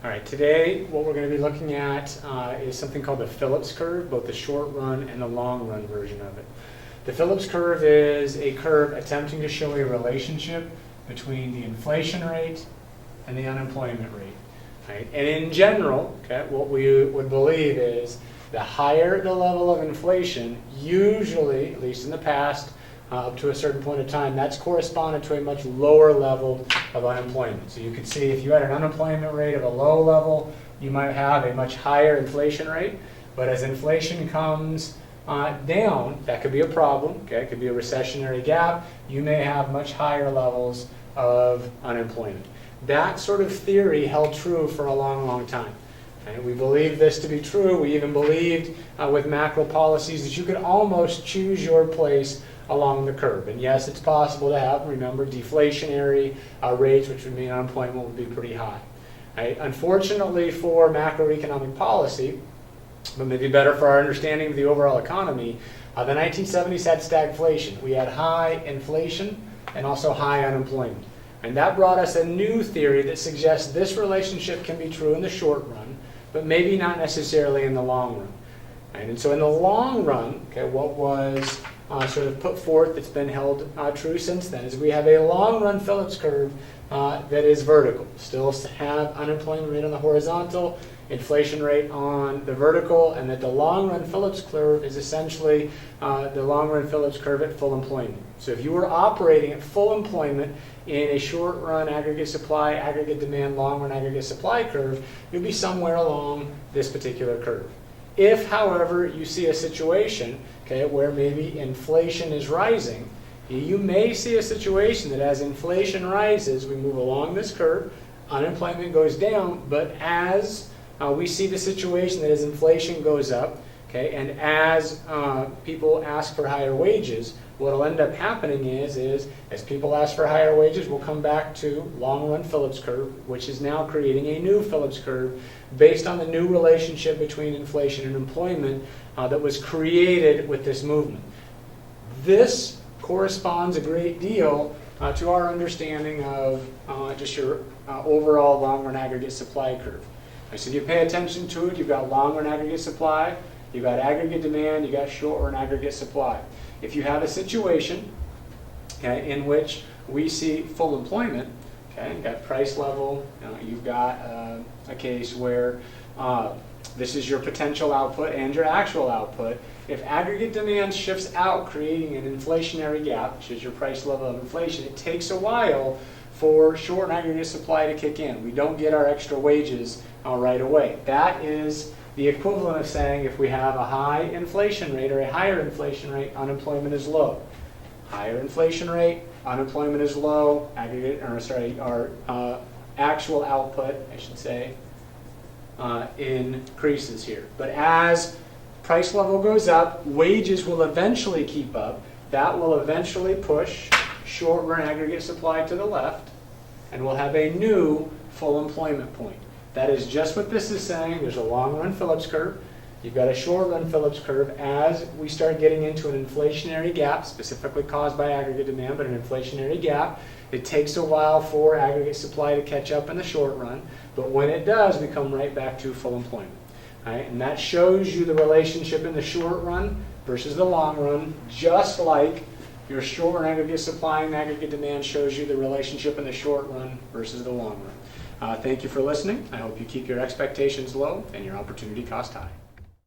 All right, today what we're going to be looking at is something called the Phillips curve, both the short run and the long run version of it. The Phillips curve is a curve attempting to show a relationship between the inflation rate and the unemployment rate. Right? And in general, okay, what we would believe is the higher the level of inflation, usually, at least in the past, up to a certain point of time, that's corresponded to a much lower level of unemployment. So you can see if you had an unemployment rate of a low level, you might have a much higher inflation rate. But as inflation comes down, that could be a problem. Okay? It could be a recessionary gap. You may have much higher levels of unemployment. That sort of theory held true for a long, long time. Okay? We believed this to be true. We even believed with macro policies that you could almost choose your place along the curve. And yes, it's possible to have, remember, deflationary rates, which would mean unemployment would be pretty high. Right? Unfortunately for macroeconomic policy, but maybe better for our understanding of the overall economy, the 1970s had stagflation. We had high inflation and also high unemployment. And that brought us a new theory that suggests this relationship can be true in the short run, but maybe not necessarily in the long run. Right? And so in the long run, okay, what was sort of put forth that's been held true since then is we have a long-run Phillips curve that is vertical. Still have unemployment rate on the horizontal, inflation rate on the vertical, and that the long-run Phillips curve is essentially the long-run Phillips curve at full employment. So if you were operating at full employment in a short-run aggregate supply, aggregate demand, long-run aggregate supply curve, you'd be somewhere along this particular curve. If, however, you see a situation, okay, where maybe inflation is rising, you may see a situation that as inflation rises, we move along this curve, unemployment goes down, but as we see the situation that as inflation goes up, okay, and as people ask for higher wages, what will end up happening is as people ask for higher wages, we'll come back to long-run Phillips curve, which is now creating a new Phillips curve based on the new relationship between inflation and employment that was created with this movement. This corresponds a great deal to our understanding of just your overall long-run aggregate supply curve. So if you pay attention to it, you've got long-run aggregate supply, you've got aggregate demand, you've got short-run aggregate supply. If you have a situation in which we see full employment, okay, you've got price level, you've got a case where this is your potential output and your actual output. If aggregate demand shifts out, creating an inflationary gap, which is your price level of inflation, it takes a while for short aggregate supply to kick in. We don't get our extra wages right away. That is the equivalent of saying if we have a high inflation rate or a higher inflation rate, unemployment is low. Higher inflation rate, unemployment is low, our actual output, I should say, increases here. But as price level goes up, wages will eventually keep up. That will eventually push short-run aggregate supply to the left, and we'll have a new full employment point. That is just what this is saying. There's a long-run Phillips curve. You've got a short-run Phillips curve. As we start getting into an inflationary gap, specifically caused by aggregate demand, but an inflationary gap, it takes a while for aggregate supply to catch up in the short run. But when it does, we come right back to full employment. Right? And that shows you the relationship in the short run versus the long run, just like your short-run aggregate supply and aggregate demand shows you the relationship in the short run versus the long run. Thank you for listening. I hope you keep your expectations low and your opportunity cost high.